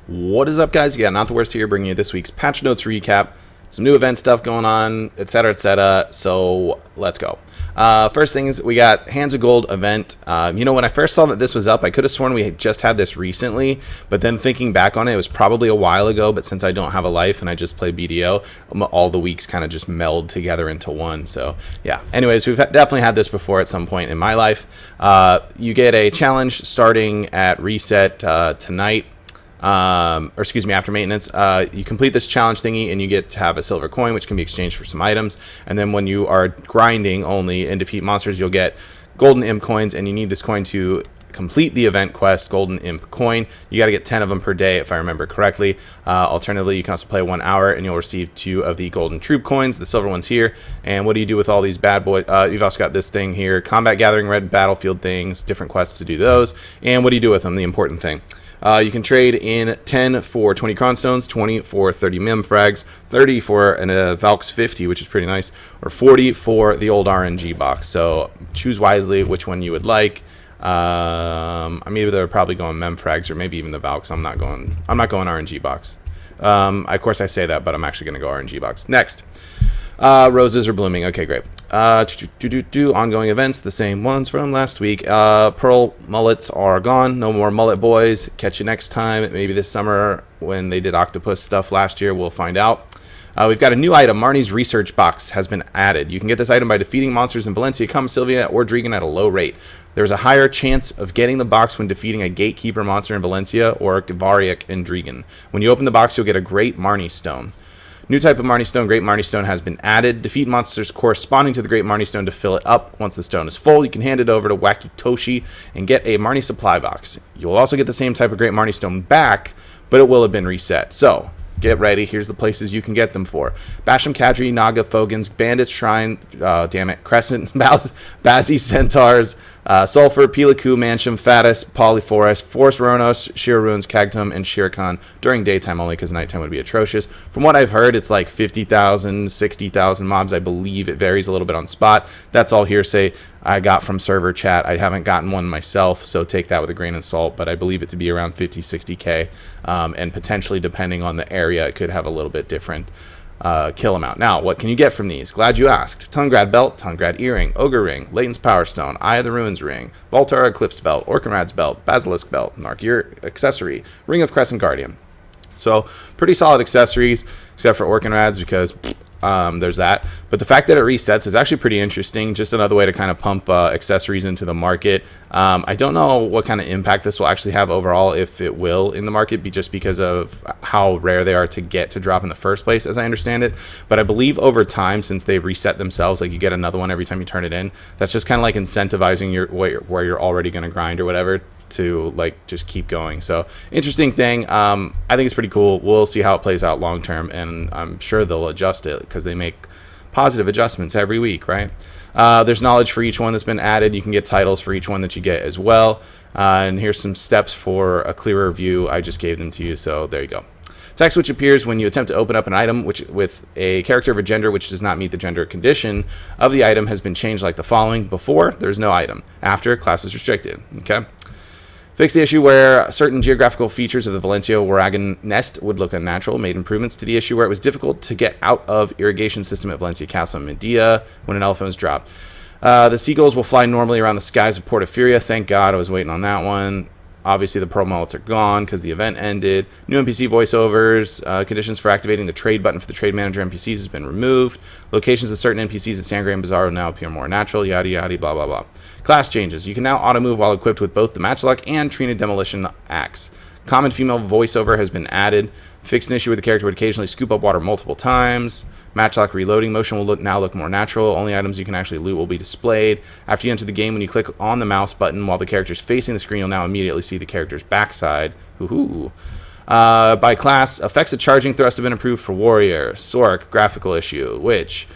What is up, guys? You got Not the Worst here, bringing you this week's patch notes recap, some new event stuff going on, etc., etc. So let's go. First things, we got Hands of Gold event. When I first saw that this was up, I could have sworn we had just had this recently, but then thinking back on it, it was probably a while ago. But since I don't have a life and I just play BDO, all the weeks kind of just meld together into one. So yeah. Anyways, we've definitely had this before at some point in my life. You get a challenge starting at reset tonight. After maintenance. You complete this challenge thingy and you get to have a silver coin, which can be exchanged for some items. And then when you are grinding only and defeat monsters, you'll get golden imp coins, and you need this coin to complete the event quest, golden imp coin. You got to get 10 of them per day, if I remember correctly. Alternatively, you can also play 1 hour and you'll receive 2 of the golden troop coins, the silver ones here. And what do you do with all these bad boys? You've also got this thing here, combat gathering, red battlefield things, different quests to do those. And what do you do with them? The important thing. You can trade in 10 for 20 cron stones, 20 for 30 mem frags, 30 for a Valk's 50, which is pretty nice, or 40 for the old RNG box. So choose wisely which one you would like. Maybe they're probably going mem frags or maybe even the Valks. I'm not going RNG box. Of course I say that, but I'm actually going to go RNG box. Next. Roses are blooming. Okay, great. Ongoing events, the same ones from last week. Pearl mullets are gone. No more mullet boys. Catch you next time. Maybe this summer when they did octopus stuff last year. We'll find out. We've got a new item. Marnie's research box has been added. You can get this item by defeating monsters in Valencia, Sylvia, or Drigan at a low rate. There's a higher chance of getting the box when defeating a gatekeeper monster in Valencia or Variak in Drigan. When you open the box, you'll get a Great Marnie Stone. New type of Marnie Stone, Great Marnie Stone, has been added. Defeat monsters corresponding to the Great Marnie Stone to fill it up. Once the stone is full, you can hand it over to Wacky Toshi and get a Marnie supply box. You will also get the same type of Great Marnie Stone back, but it will have been reset. So, get ready. Here's the places you can get them for. Basham Kadri, Naga, Fogans, Bandit Shrine, Crescent, Bazzi Centaurs, Sulfur, Piliku, Mansham, Fatus, Polyforest, Forest Ronos, Shira Ruins, Cagtum, and Shirakan during daytime only because nighttime would be atrocious. From what I've heard, it's like 50,000, 60,000 mobs. I believe it varies a little bit on spot. That's all hearsay I got from server chat. I haven't gotten one myself, so take that with a grain of salt, but I believe it to be around 50, 60k, and potentially, depending on the area, it could have a little bit different kill amount. Now, what can you get from these? Glad you asked. Tungrad Belt, Tungrad Earring, Ogre Ring, Layton's Power Stone, Eye of the Ruins Ring, Baltar Eclipse Belt, Orkenrad's Belt, Basilisk Belt, Narkir Accessory, Ring of Crescent Guardian. So, pretty solid accessories, except for Orkenrad's because there's that. But the fact that it resets is actually pretty interesting. Just another way to kind of pump accessories into the market. I don't know what kind of impact this will actually have overall, if it will, in the market, just because of how rare they are to get to drop in the first place, as I understand it. But I believe over time, since they reset themselves, like you get another one every time you turn it in, that's just kind of like incentivizing where you're already going to grind or whatever to like just keep going. So interesting thing. I think it's pretty cool. We'll see how it plays out long term, and I'm sure they'll adjust it because they make positive adjustments every week, right? There's knowledge for each one that's been added. You can get titles for each one that you get as well. And here's some steps for a clearer view. I just gave them to you, so there you go. Text which appears when you attempt to open up an item with a character of a gender which does not meet the gender condition of the item has been changed like the following. Before, there's no item. After, class is restricted. Okay. Fix the issue where certain geographical features of the Valencia Waragan nest would look unnatural. Made improvements to the issue where it was difficult to get out of irrigation system at Valencia Castle and Medea when an elephant was dropped. The seagulls will fly normally around the skies of Portaferia. Thank God, I was waiting on that one. Obviously, the Pearl Mullets are gone because the event ended. New NPC voiceovers. Conditions for activating the trade button for the trade manager NPCs has been removed. Locations of certain NPCs at Sangre and Bazaar will now appear more natural. Yada, yada, blah, blah, blah. Class changes. You can now auto-move while equipped with both the Matchlock and Trina Demolition Axe. Common female voiceover has been added. Fixed an issue where the character would occasionally scoop up water multiple times. Matchlock reloading motion will now look more natural. Only items you can actually loot will be displayed. After you enter the game, when you click on the mouse button while the character is facing the screen, you'll now immediately see the character's backside. Woohoo! By class, effects of charging thrust have been improved for Warrior. Sork, graphical issue, which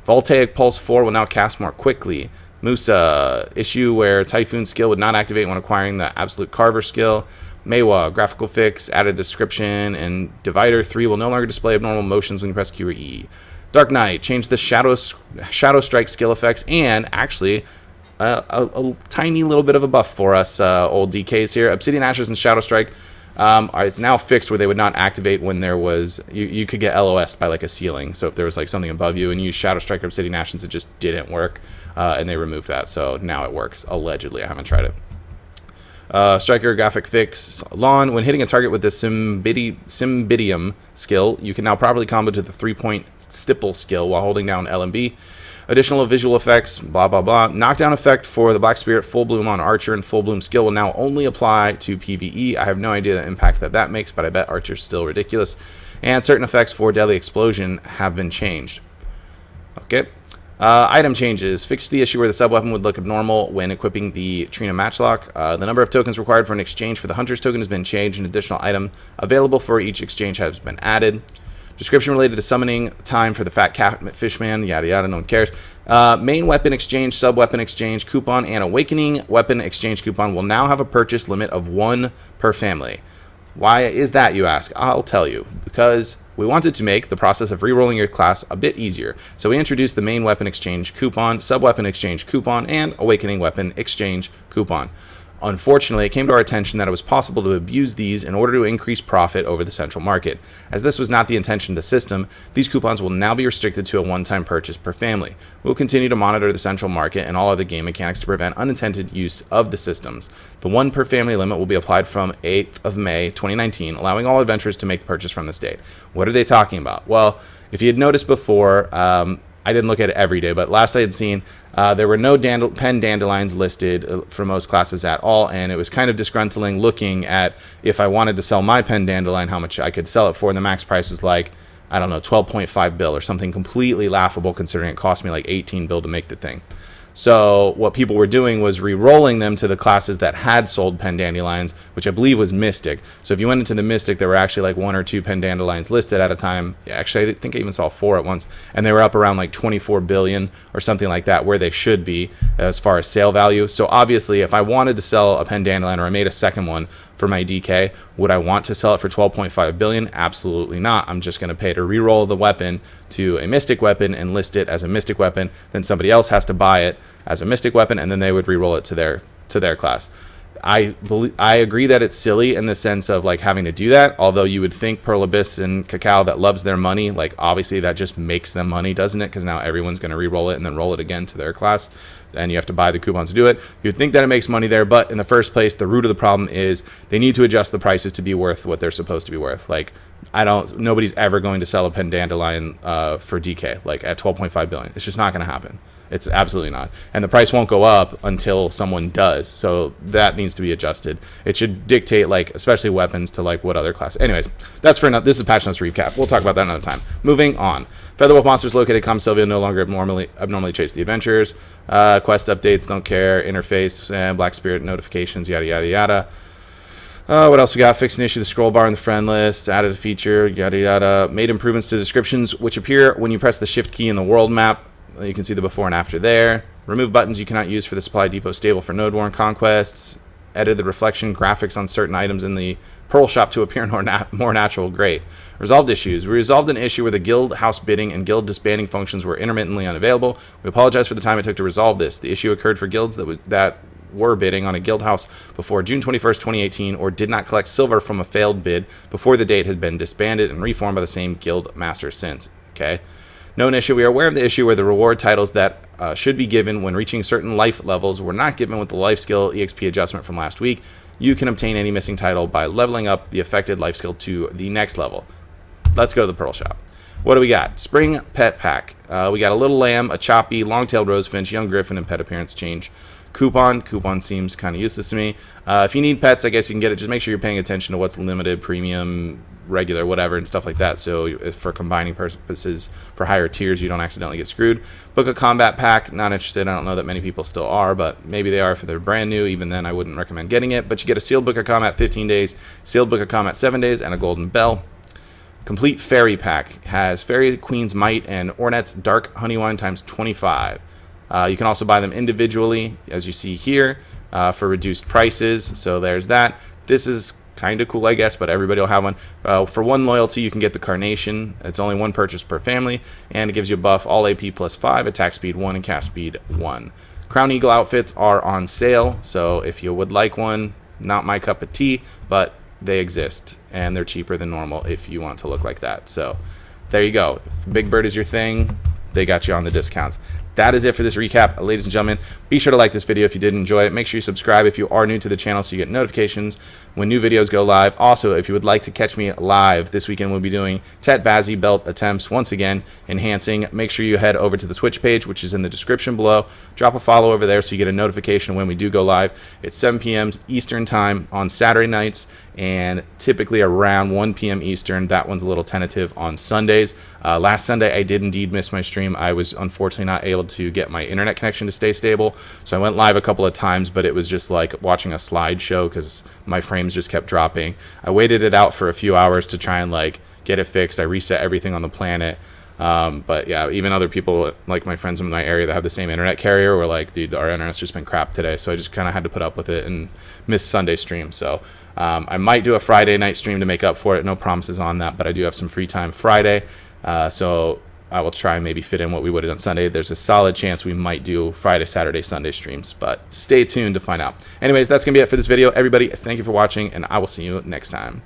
Voltaic Pulse 4 will now cast more quickly. Musa, issue where Typhoon skill would not activate when acquiring the Absolute Carver skill. Meiwa, graphical fix, added description, and Divider 3 will no longer display abnormal motions when you press Q or E. Dark Knight, changed the Shadow Strike skill effects, and actually a tiny little bit of a buff for us old DKs here. Obsidian Ashes and Shadow Strike It's now fixed where they would not activate when there was, you could get LOS'd by like a ceiling. So if there was like something above you and you use Shadow Striker Obsidian Ashes, it just didn't work, and they removed that. So now it works, allegedly. I haven't tried it. Striker graphic fix. Lawn, when hitting a target with the Cymbidium skill, you can now properly combo to the 3-point stipple skill while holding down LMB. Additional visual effects, blah, blah, blah. Knockdown effect for the Black Spirit Full Bloom on Archer and Full Bloom skill will now only apply to PvE. I have no idea the impact that makes, but I bet Archer's still ridiculous. And certain effects for Deadly Explosion have been changed. Okay. Item changes. Fix the issue where the sub-weapon would look abnormal when equipping the Trina Matchlock. The number of tokens required for an exchange for the Hunter's token has been changed. An additional item available for each exchange has been added. Description related to summoning time for the Fat Catfish Man, yada yada, no one cares. Main weapon exchange, sub-weapon exchange coupon, and awakening weapon exchange coupon will now have a purchase limit of 1 per family. Why is that, you ask? I'll tell you. Because we wanted to make the process of re-rolling your class a bit easier. So we introduced the main weapon exchange coupon, sub-weapon exchange coupon, and awakening weapon exchange coupon. Unfortunately, it came to our attention that it was possible to abuse these in order to increase profit over the central market. As this was not the intention of the system, these coupons will now be restricted to a one-time purchase per family. We will continue to monitor the central market and all other game mechanics to prevent unintended use of the systems. The 1 per family limit will be applied from 8th of May 2019, allowing all adventurers to make the purchase from this date. What are they talking about? Well, if you had noticed before, I didn't look at it every day, but last I had seen, there were no pen dandelions listed for most classes at all, and it was kind of disgruntling looking at if I wanted to sell my pen dandelion, how much I could sell it for, and the max price was like, I don't know, 12.5 bill or something completely laughable considering it cost me like 18 bill to make the thing. So what people were doing was re-rolling them to the classes that had sold pen dandelions, which I believe was Mystic. So if you went into the Mystic, there were actually like 1 or 2 pen dandelions listed at a time. Yeah, actually, I think I even saw 4 at once. And they were up around like 24 billion or something like that, where they should be as far as sale value. So obviously, if I wanted to sell a pen dandelion, or I made a second one for my DK, would I want to sell it for 12.5 billion? Absolutely not. I'm just going to pay to re-roll the weapon to a Mystic weapon and list it as a Mystic weapon. Then somebody else has to buy it as a Mystic weapon, and then they would re-roll it to their class. I agree that it's silly in the sense of like having to do that, although you would think Pearl Abyss and Cacao that loves their money, like obviously that just makes them money, doesn't it? Because now everyone's going to re-roll it and then roll it again to their class, and you have to buy the coupons to do it. You'd think that it makes money there, but in the first place, the root of the problem is they need to adjust the prices to be worth what they're supposed to be worth. Like, nobody's ever going to sell a pen dandelion for DK, like at 12.5 billion. It's just not going to happen. It's absolutely not. And the price won't go up until someone does. So that needs to be adjusted. It should dictate, like, especially weapons to, like, what other class. Anyways, that's for this is Patch Notes recap. We'll talk about that another time. Moving on. Featherwolf monsters located Com Sylvia no longer abnormally chase the adventurers. Quest updates, don't care. Interface, Black Spirit notifications, yada, yada, yada. What else we got? Fixed an issue the scroll bar in the friend list. Added a feature, yada, yada. Made improvements to descriptions, which appear when you press the shift key in the world map. You can see the before and after there. Remove buttons you cannot use for the supply depot stable for Node Warren conquests. Edit the reflection graphics on certain items in the Pearl Shop to appear more natural. Great. Resolved issues. We resolved an issue where the guild house bidding and guild disbanding functions were intermittently unavailable. We apologize for the time it took to resolve this. The issue occurred for guilds that were bidding on a guild house before June 21st, 2018, or did not collect silver from a failed bid before the date had been disbanded and reformed by the same guild master since. Okay. Known issue. We are aware of the issue where the reward titles that should be given when reaching certain life levels were not given with the life skill EXP adjustment from last week. You can obtain any missing title by leveling up the affected life skill to the next level. Let's go to the Pearl Shop. What do we got? Spring Pet Pack. We got a little lamb, a choppy, long-tailed rosefinch, young griffin, and pet appearance change. Coupon seems kind of useless to me. If you need pets, I guess you can get it. Just make sure you're paying attention to what's limited, premium, regular, whatever, and stuff like that. So for combining purposes for higher tiers, you don't accidentally get screwed. Book a combat pack. Not interested. I don't know that many people still are, but maybe they are if they're brand new. Even then, I wouldn't recommend getting it. But you get a sealed book of combat 15 days, sealed book of combat 7 days, and a golden bell. Complete fairy pack has Fairy Queen's Might and Ornette's Dark Honey Wine times 25. You can also buy them individually, as you see here, for reduced prices. So there's that. This is kind of cool, I guess, but everybody will have one. For 1 loyalty, you can get the Carnation. It's only 1 purchase per family, and it gives you a buff, all AP plus 5, attack speed 1, and cast speed 1. Crown Eagle outfits are on sale, so if you would like one, not my cup of tea, but they exist, and they're cheaper than normal if you want to look like that. So there you go. If Big Bird is your thing, they got you on the discounts. That is it for this recap, ladies and gentlemen. Be sure to like this video if you did enjoy it. Make sure you subscribe if you are new to the channel so you get notifications when new videos go live. Also, if you would like to catch me live this weekend, we'll be doing Tet Bazzi belt attempts once again, enhancing. Make sure you head over to the Twitch page, which is in the description below. Drop a follow over there so you get a notification when we do go live. It's 7 p.m. Eastern time on Saturday nights, and typically around 1 p.m. Eastern. That one's a little tentative on Sundays. Last Sunday, I did indeed miss my stream. I was unfortunately not able to get my internet connection to stay stable, so I went live a couple of times, but it was just like watching a slideshow because my frames just kept dropping. I waited it out for a few hours to try and like get it fixed. I reset everything on the planet. But yeah, even other people, like my friends in my area that have the same internet carrier, were like, dude, our internet's just been crap today. So I just kind of had to put up with it and miss Sunday stream. So I might do a Friday night stream to make up for it. No promises on that, but I do have some free time Friday. So I will try and maybe fit in what we would have done Sunday. There's a solid chance we might do Friday, Saturday, Sunday streams, but stay tuned to find out. Anyways, that's going to be it for this video. Everybody, thank you for watching, and I will see you next time.